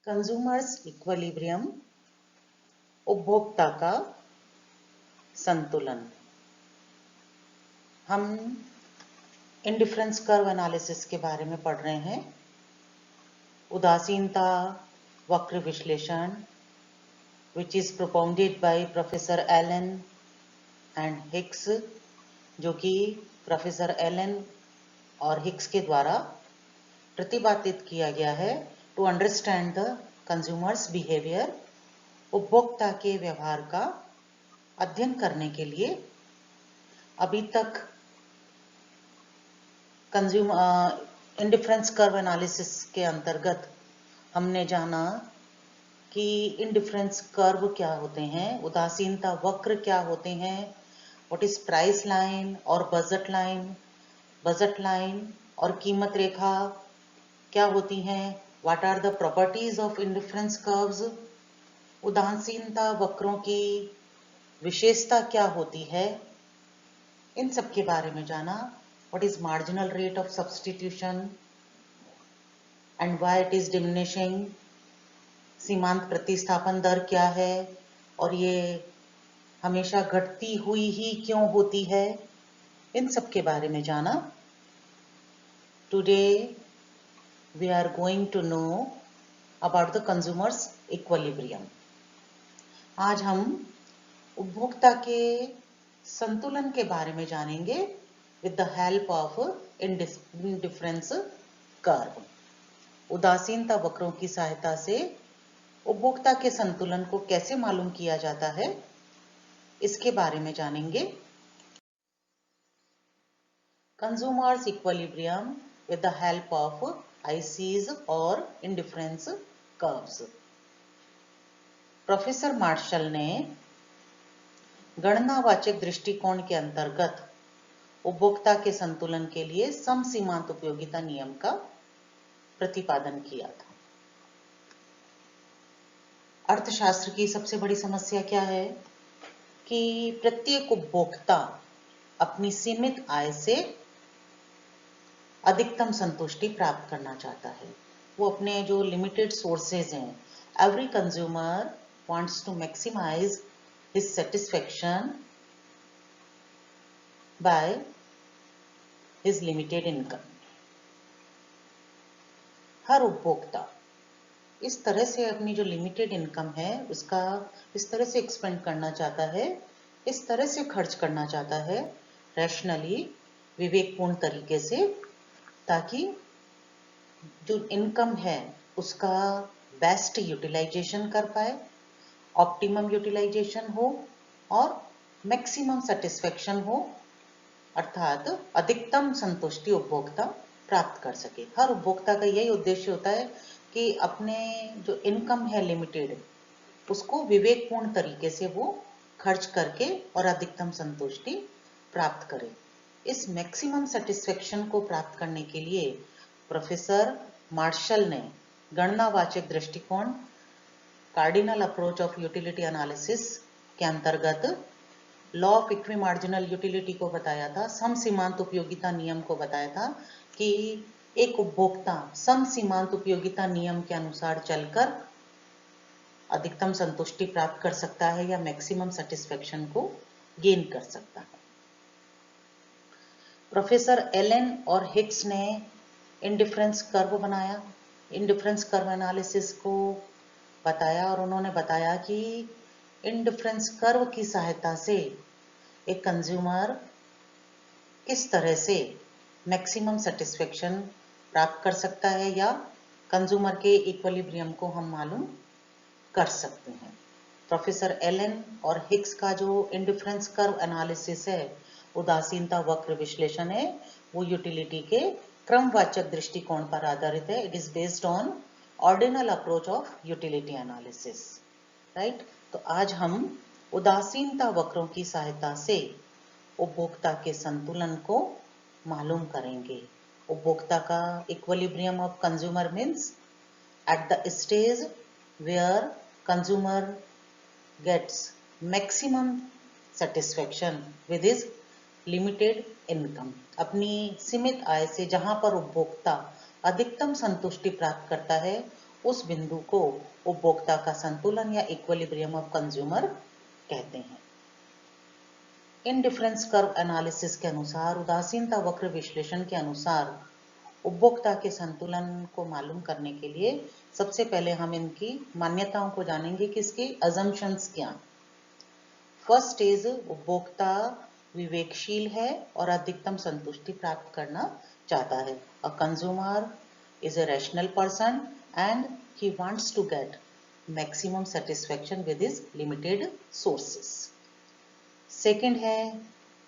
Consumers equilibrium, उपभोक्ता का संतुलन। हम इंडिफरेंस कर्व एनालिसिस के बारे में पढ़ रहे हैं। उदासीनता वक्र विश्लेषण, which is propounded by professor Allen and Hicks, जो कि प्रोफेसर एलन और हिक्स के द्वारा प्रतिपादित किया गया है to understand the consumer's behaviour. उपभोक्ता के व्यवहार का अध्ययन करने के लिए अभी तक इंडिफरेंस कर्व एनालिसिस के अंतर्गत हमने जाना कि इंडिफरेंस कर्व क्या होते हैं, उदासीनता वक्र क्या होते हैं, व्हाट इज प्राइस लाइन और बजट लाइन और कीमत रेखा क्या होती हैं, what are the properties of indifference curves, उदासीनता वक्रों की विशेषता क्या होती है, इन सब के बारे में जाना। What is marginal rate of substitution and why it is diminishing, सीमांत प्रतिस्थापन दर क्या है और ये हमेशा घटती हुई ही क्यों होती है, इन सब के बारे में जाना। Today we are going to know about the consumer's equilibrium. आज हम उपभोक्ता के संतुलन के बारे में जानेंगे with the help of indifference curve. उदासीनता वक्रों की सहायता से उपभोक्ता के संतुलन को कैसे मालूम किया जाता है, इसके बारे में जानेंगे। Consumers equilibrium with the help of ICs और इंडिफरेंस कर्व्स। प्रोफेसर मार्शल ने गणनावाचक दृष्टिकोण के अंतर्गत उपभोक्ता के संतुलन के लिए समसीमांत उपयोगिता नियम का प्रतिपादन किया था। अर्थशास्त्र की सबसे बड़ी समस्या क्या है कि प्रत्येक उपभोक्ता अपनी सीमित आय से अधिकतम संतुष्टि प्राप्त करना चाहता है। वो अपने जो लिमिटेड सोर्सेज हैं, every consumer wants to maximise his satisfaction by his limited income. हर उपभोक्ता इस तरह से अपनी जो लिमिटेड इनकम है उसका इस तरह से एक्सपेंड करना चाहता है, इस तरह से खर्च करना चाहता है रैशनली, विवेकपूर्ण तरीके से, ताकि जो इनकम है उसका बेस्ट यूटिलाइजेशन कर पाए, ऑप्टिमम यूटिलाइजेशन हो और मैक्सिमम सेटिस्फेक्शन हो, अर्थात अधिकतम संतुष्टि उपभोक्ता प्राप्त कर सके। हर उपभोक्ता का यही उद्देश्य होता है कि अपने जो इनकम है लिमिटेड, उसको विवेकपूर्ण तरीके से वो खर्च करके और अधिकतम संतुष्टि प्राप्त करे। इस मैक्सिमम सेटिस्फेक्शन को प्राप्त करने के लिए प्रोफेसर मार्शल ने गणनावाचक दृष्टिकोण, cardinal approach of utility analysis के अंतर्गत लॉ ऑफ इक्विमार्जिनल यूटिलिटी को बताया था, समसीमांत उपयोगिता नियम को बताया था कि एक उपभोक्ता समसीमांत उपयोगिता नियम के अनुसार चलकर अधिकतम संतुष्टि प्राप्त कर सकता है या मैक्सिमम सेटिस्फेक्शन को गेन कर सकता है। प्रोफेसर एलन और हिक्स ने इंडिफरेंस कर्व बनाया, इंडिफरेंस कर्व एनालिसिस को बताया और उन्होंने बताया कि इंडिफरेंस कर्व की सहायता से एक कंज्यूमर किस तरह से मैक्सिमम सेटिस्फेक्शन प्राप्त कर सकता है या कंज्यूमर के इक्विलिब्रियम को हम मालूम कर सकते हैं। प्रोफेसर एलन और हिक्स का जो इंडिफरेंस कर्व एनालिसिस है, उदासीनता वक्र विश्लेषण है, वो यूटिलिटी के क्रमवाचक दृष्टिकोण पर आधारित है। It is based on ordinal approach of utility analysis, right. तो आज हम उदासीनता वक्रों की सहायता से उपभोक्ता के संतुलन को मालूम करेंगे। उपभोक्ता का equilibrium of consumer means at the stage where consumer gets maximum satisfaction with his limited income. अपनी सीमित आय से जहां पर उपभोक्ता अधिकतम संतुष्टि प्राप्त करता है, उस बिंदु को उपभोक्ता का संतुलन या इक्विलिब्रियम ऑफ कंज्यूमर कहते हैं। इंडिफरेंस कर्व एनालिसिस के अनुसार, उदासीनता वक्र विश्लेषण के अनुसार, उपभोक्ता के संतुलन को मालूम करने के लिए सबसे पहले हम इनकी मान्यताओं को जानेंगे कि इसकी अजम्पशंस क्या। फर्स्ट इज, उपभोक्ता विवेकशील है और अधिकतम संतुष्टि प्राप्त करना चाहता है। A consumer is a rational person and he wants to get maximum satisfaction with his limited sources. Second है,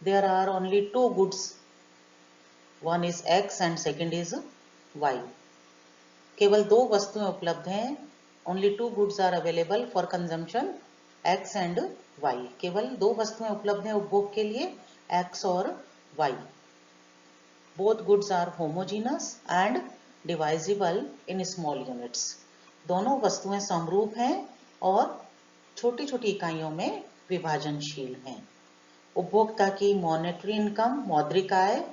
there are only two goods, one is X and second is Y. केवल दो वस्तुएं उपलब्ध हैं, only two goods are available for consumption, X and Y. केवल दो वस्तुएं उपलब्ध हैं उपभोग के लिए, X और Y. Both goods are homogeneous and divisible in small units. दोनों वस्तुएं समरूप हैं और छोटी छोटी इकाइयों में विभाजनशील हैं। उपभोक्ता की मॉनेटरी इनकम, मौद्रिक आय,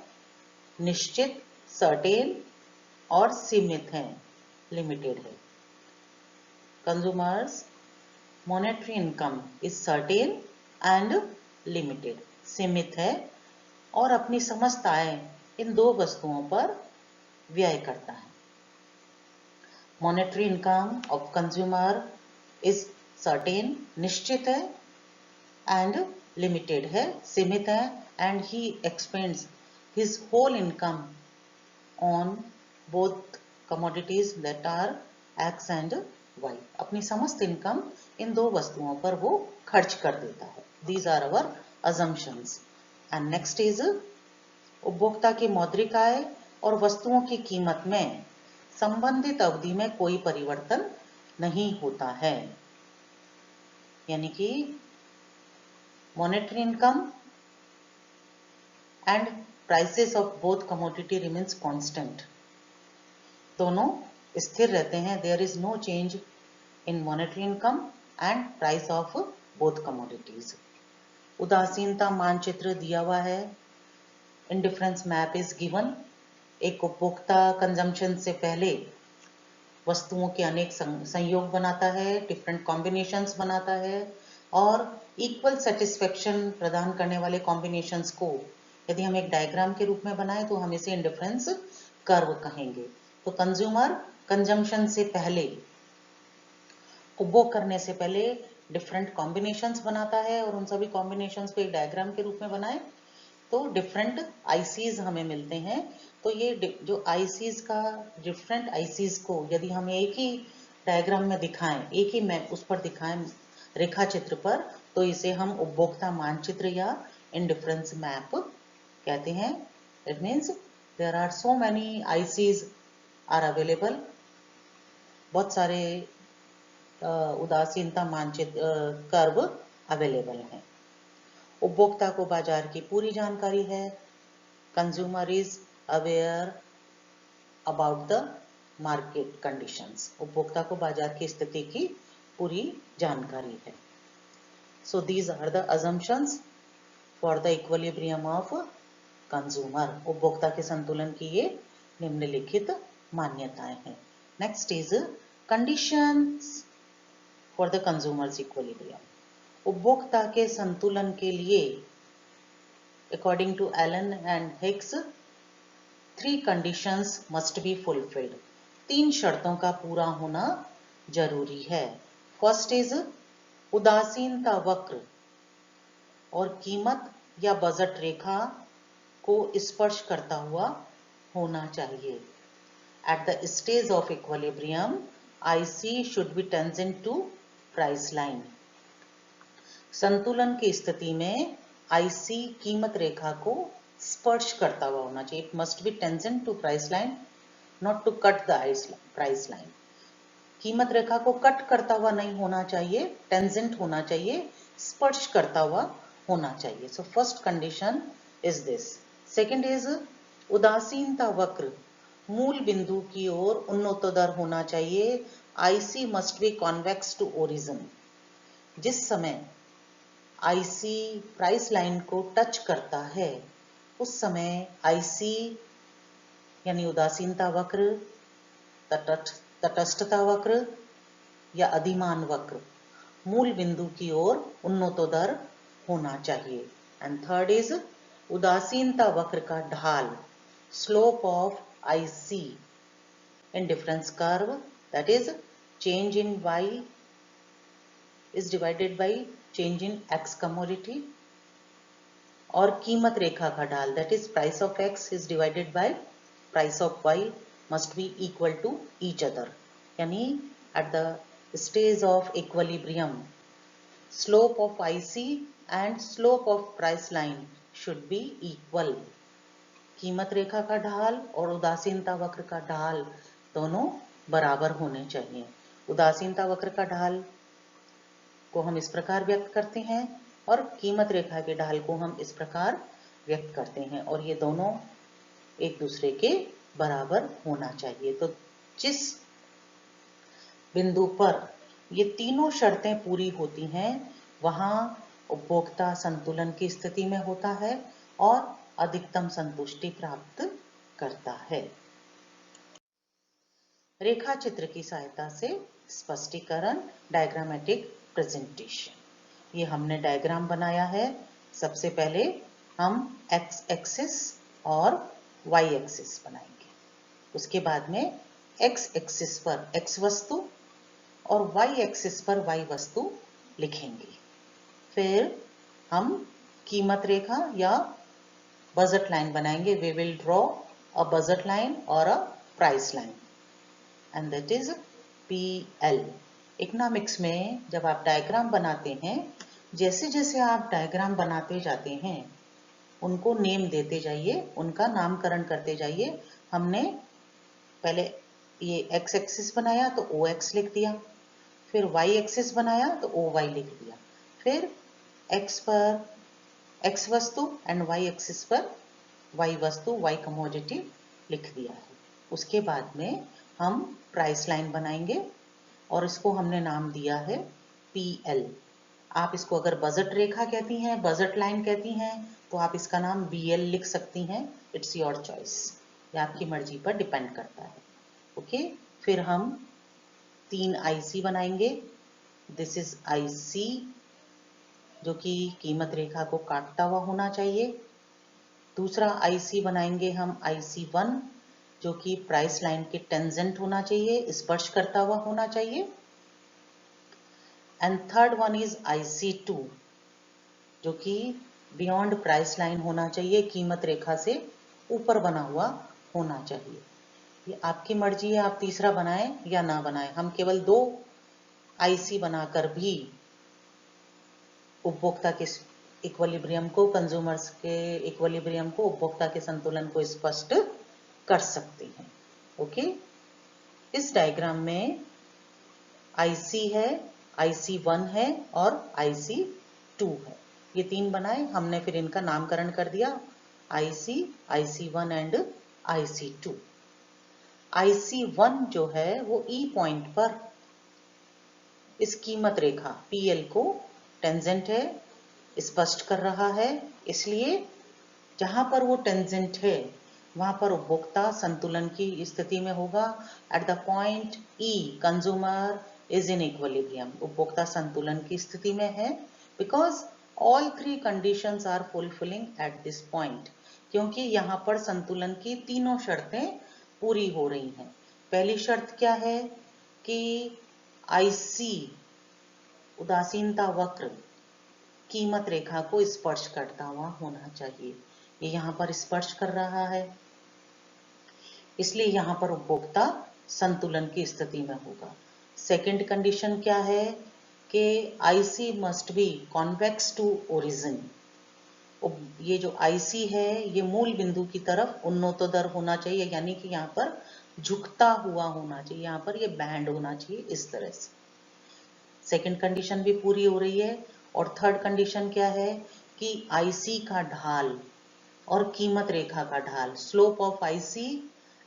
निश्चित, सर्टेन और सीमित है, लिमिटेड है। Consumers monetary income is certain and limited, सीमित है और अपनी समस्त आय इन दो वस्तुओं पर व्यय करता है। Monetary income of consumer is certain, निश्चित है, एंड लिमिटेड है, सीमित है, and he expends his whole income on both commodities that are X and Y. अपनी समस्त इनकम इन दो वस्तुओं पर वो खर्च कर देता है। These are our assumptions. And next is, उपभोक्ता की मौद्रिक आय और वस्तुओं की कीमत में संबंधित अवधि में कोई परिवर्तन नहीं होता है। यानी कि monetary income and prices of both commodity remains constant, दोनों स्थिर रहते हैं। There is no change in monetary income and price of both commodities. उदासीनता मानचित्र दिया हुआ है। Indifference map is given. एक उपभोक्ता कंजम्पशन से पहले वस्तुओं के अनेक संयोग बनाता है, डिफरेंट कॉम्बिनेशंस बनाता है और इक्वल सेटिस्फेक्शन प्रदान करने वाले कॉम्बिनेशंस को यदि हम एक डायग्राम के रूप में बनाएं तो हम इसे इंडिफरेंस कर्व कहेंगे। तो कंज्यूमर कंजम्पशन से पहले, उपभोग करने से पहले डिफरेंट कॉम्बिनेशंस बनाता है और उन सभी कॉम्बिनेशंस को एक डायग्राम के रूप में बनाए तो डिफरेंट आईसीज हमें मिलते हैं। तो ये जो आईसीज का, डिफरेंट आईसीज को यदि हम एक ही डायग्राम में दिखाएं, एक ही मैप उस पर दिखाएं रेखा चित्र पर, तो इसे हम उपभोक्ता मानचित्र या इंडिफरेंस मैप कहते हैं। It means there are so many ICs are available. बहुत सारे उदासीनता मानचित्र कर्व अवेलेबल हैं। उपभोक्ता को बाजार की पूरी जानकारी है। Consumer is aware about the market conditions. उपभोक्ता को बाजार की स्थिति की पूरी जानकारी है। So these are the assumptions for the equilibrium of consumer. उपभोक्ता के संतुलन की ये निम्नलिखित मान्यताएं हैं। Next is conditions for the consumer's equilibrium. उपभोक्ता के संतुलन के लिए according to Allen and Hicks 3 conditions must be fulfilled. 3 शर्तों का पूरा होना जरूरी है। फर्स्ट इज उदासीनता वक्र और कीमत या बजट रेखा को स्पर्श करता हुआ होना चाहिए। At the stage of equilibrium, IC should be tangent to price line. संतुलन की स्थिति में IC कीमत रेखा को स्पर्श करता हुआ होना चाहिए। It must be tangent to price line, not to cut the price line. कीमत रेखा को कट करता हुआ नहीं होना चाहिए, टेंजेंट होना चाहिए, स्पर्श करता हुआ होना चाहिए। So first condition is this. Second is उदासीनता वक्र मूल बिंदु की ओर उन्नतोदर होना चाहिए। IC must be convex to origin. जिस समय IC प्राइस लाइन को टच करता है उस समय IC यानी उदासीनता वक्र, तटस्थता वक्र या अधिमान वक्र मूल बिंदु की ओर उन्नतोदर होना चाहिए। एंड थर्ड इज उदासीनता वक्र का ढाल, slope of IC in difference curve, that is change in y is divided by change in x commodity, और कीमत रेखा का ढाल, that is price of x is divided by price of y must be equal to each other, यानी at the stage of equilibrium slope of IC and slope of price line should be equal। कीमत रेखा का ढाल और उदासीनता वक्र का ढाल दोनों बराबर होने चाहिए। उदासीनता वक्र का ढाल को हम इस प्रकार व्यक्त करते हैं और कीमत रेखा के ढाल को हम इस प्रकार व्यक्त करते हैं, और ये दोनों एक दूसरे के बराबर होना चाहिए। तो जिस बिंदु पर ये तीनों शर्तें पूरी होती हैं वहां उपभोक्ता संतुलन की स्थिति में होता है और अधिकतम संतुष्टि प्राप्त करता है। रेखा चित्र की सहायता से स्पष्टीकरण, डायग्रामेटिक प्रेजेंटेशन। ये हमने डायग्राम बनाया है। सबसे पहले हम एक्स एक्सिस और वाई एक्सिस बनाएंगे, उसके बाद में एक्स एक्सिस पर एक्स वस्तु और वाई एक्सिस पर वाई वस्तु लिखेंगे। फिर हम कीमत रेखा या बजट लाइन बनाएंगे। We will draw a budget line और a price line and that is PL। Economics में जब आप डायग्राम बनाते हैं, जैसे जैसे आप डायग्राम बनाते जाते हैं उनको नेम देते जाइए, उनका नामकरण करते जाइए। हमने पहले ये एक्स एक्सिस बनाया तो OX लिख दिया, फिर वाई एक्सिस बनाया तो OY लिख दिया, फिर एक्स पर एक्स वस्तु एंड वाई एक्सिस पर वाई वस्तु, वाई कमोडिटी लिख दिया है। उसके बाद में हम प्राइस लाइन बनाएंगे और इसको हमने नाम दिया है PL। आप इसको अगर बजट रेखा कहती हैं, बजट लाइन कहती हैं, तो आप इसका नाम BL लिख सकती हैं। इट्स योर चॉइस, ये आपकी मर्जी पर डिपेंड करता है। ओके, फिर हम 3 IC बनाएंगे। दिस इज IC जो कि कीमत रेखा को काटता हुआ होना चाहिए। दूसरा IC बनाएंगे हम IC1 जो कि प्राइस लाइन के टेंजेंट होना चाहिए, स्पर्श करता हुआ होना चाहिए। And third one is IC2 जो कि बियॉन्ड प्राइस लाइन होना चाहिए, कीमत रेखा से ऊपर बना हुआ होना चाहिए। ये आपकी मर्जी है, आप तीसरा बनाएं या ना बनाएं। हम केवल 2 IC बनाकर भी उपभोक्ता के इक्विलिब्रियम को, कंज्यूमर्स के इक्विलिब्रियम को, उपभोक्ता के संतुलन को स्पष्ट कर सकते हैं। ओके, इस डायग्राम में IC है, IC1 है और IC2 है। ये 3 बनाए हमने, फिर इनका नामकरण कर दिया IC, IC1 and IC2। IC1 जो है वो E पॉइंट पर इस कीमत रेखा PL को टेंजेंट है, स्पष्ट कर रहा है, इसलिए जहां पर वो टेंजेंट है वहां पर उपभोक्ता संतुलन की स्थिति में होगा। At the point E consumer is in equilibrium, उपभोक्ता संतुलन की स्थिति में है। Because all 3 conditions are fulfilling at this point, क्योंकि यहाँ पर संतुलन की तीनों शर्तें पूरी हो रही हैं। पहली शर्त क्या है कि IC उदासीनता वक्र कीमत रेखा को स्पर्श करता हुआ होना चाहिए। ये यहाँ पर स्पर्श कर रहा है, इसलिए यहाँ पर उपभोक्ता संतुलन की स्थिति में होगा। सेकंड कंडीशन क्या है कि IC must be convex to origin. ये जो IC है ये मूल बिंदु की तरफ उन्नतोदर होना चाहिए, यानी कि यहाँ पर झुकता हुआ होना चाहिए, यहाँ पर ये बैंड होना चाहिए इस तरह से। सेकंड कंडीशन भी पूरी हो रही है। और थर्ड कंडीशन क्या है कि IC का ढाल और कीमत रेखा का ढाल, slope of IC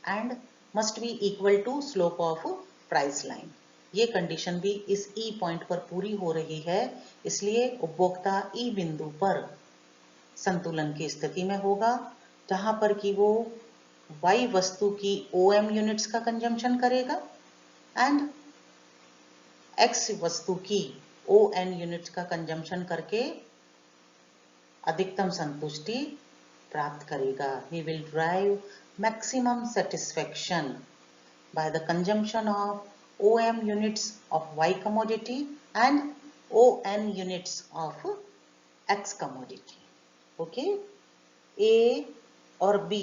and must be equal to slope of price line, ये कंडीशन भी इस E पॉइंट पर पूरी हो रही है। इसलिए उपभोक्ता E बिंदु पर संतुलन की स्थिति में होगा, जहां पर कि वो Y वस्तु की OM यूनिट्स का कंजम्पशन करेगा एंड एक्स वस्तु की ON यूनिट का कंजम्पशन करके अधिकतम संतुष्टि प्राप्त करेगा। He will derive maximum satisfaction by the consumption of OM units of Y commodity and ON units of X commodity. Okay? A और B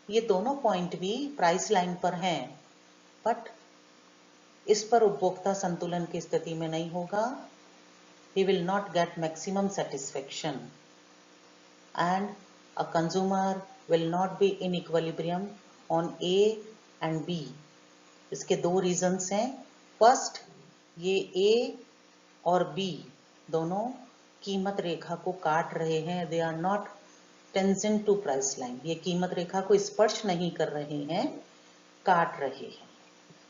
ये दोनों पॉइंट भी प्राइस लाइन पर हैं, बट इस पर उपभोक्ता संतुलन की स्थिति में नहीं होगा। He will not get maximum satisfaction and a consumer will not be in equilibrium on A and B. इसके दो रीजंस हैं। फर्स्ट, ये A और B दोनों कीमत रेखा को काट रहे हैं। They are not tangent to price line, ये कीमत रेखा को स्पर्श नहीं कर रहे हैं, काट रहे हैं।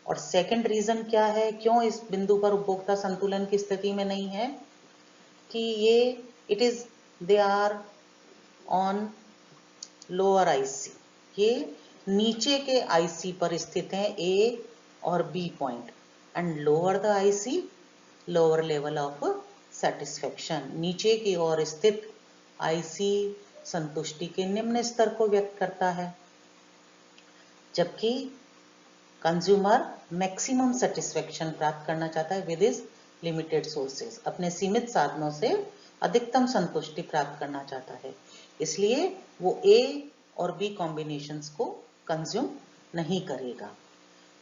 और सेकंड रीजन क्या है, क्यों इस बिंदु पर उपभोक्ता संतुलन की स्थिति में नहीं है, कि ये it is they are on lower IC, ये नीचे के आईसी पर स्थित हैं ए और B point, and lower the IC lower level of satisfaction, नीचे की ओर स्थित आईसी संतुष्टि के निम्न स्तर को व्यक्त करता है, जबकि कंज्यूमर मैक्सिमम सेटिस्फेक्शन प्राप्त करना चाहता है विद हिज लिमिटेड सोर्सेज, अपने सीमित साधनों से अधिकतम संतुष्टि प्राप्त करना चाहता है। इसलिए वो ए और बी कॉम्बिनेशंस को कंज्यूम नहीं करेगा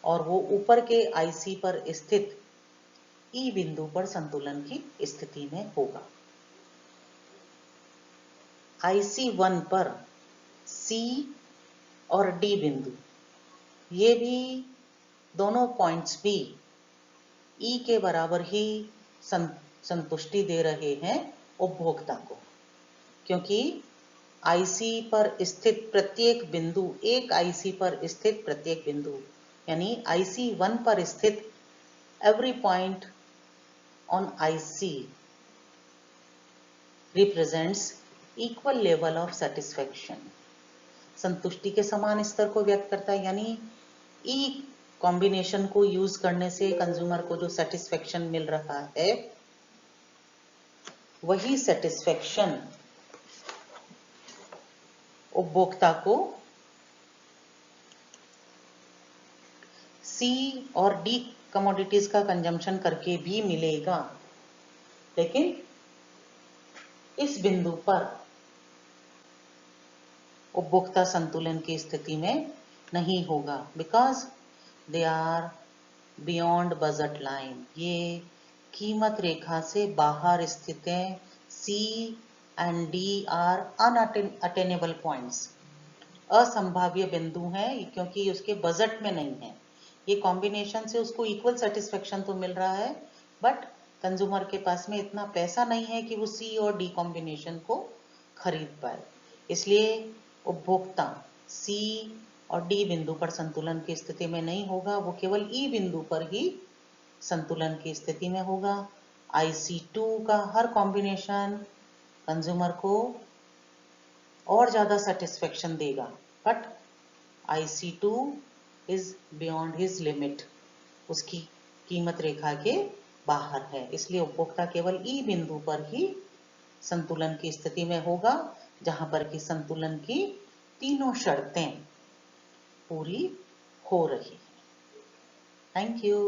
और वो ऊपर के आईसी पर स्थित ई बिंदु पर संतुलन की स्थिति में होगा। आईसी 1 पर सी और डी बिंदु, ये भी दोनों पॉइंट्स भी ई के बराबर ही संतुष्टि दे रहे हैं उपभोक्ता को, क्योंकि आईसी पर स्थित प्रत्येक बिंदु, एक आईसी पर स्थित प्रत्येक बिंदु, यानी आईसी 1 पर स्थित every point on IC represents equal level of satisfaction, संतुष्टि के समान स्तर को व्यक्त करता है। यानी ई कॉम्बिनेशन को यूज करने से कंज्यूमर को जो सेटिस्फेक्शन मिल रहा है, वही सेटिस्फेक्शन उपभोक्ता को सी और डी कमोडिटीज का कंजम्पशन करके भी मिलेगा, लेकिन इस बिंदु पर उपभोक्ता संतुलन की स्थिति में नहीं होगा, because they are beyond budget line, ये कीमत रेखा से बाहर स्थित हैं। C and D are unattainable points, असंभाव्य बिंदु हैं, क्योंकि उसके बजट में नहीं है। ये कॉम्बिनेशन से उसको इक्वल सेटिस्फेक्शन तो मिल रहा है, बट कंज्यूमर के पास में इतना पैसा नहीं है कि वो सी और डी कॉम्बिनेशन को खरीद पाए। इसलिए उपभोक्ता सी और डी बिंदु पर संतुलन की स्थिति में नहीं होगा, वो केवल ई बिंदु पर ही संतुलन की स्थिति में होगा। IC2 का हर कॉम्बिनेशन कंज्यूमर को और ज्यादा सेटिस्फेक्शन देगा, but IC2 is beyond his limit, उसकी कीमत रेखा के बाहर है। इसलिए उपभोक्ता केवल ई बिंदु पर ही संतुलन की स्थिति में होगा, जहां पर कि संतुलन की तीनों शर्तें पूरी हो रही है। Thank you.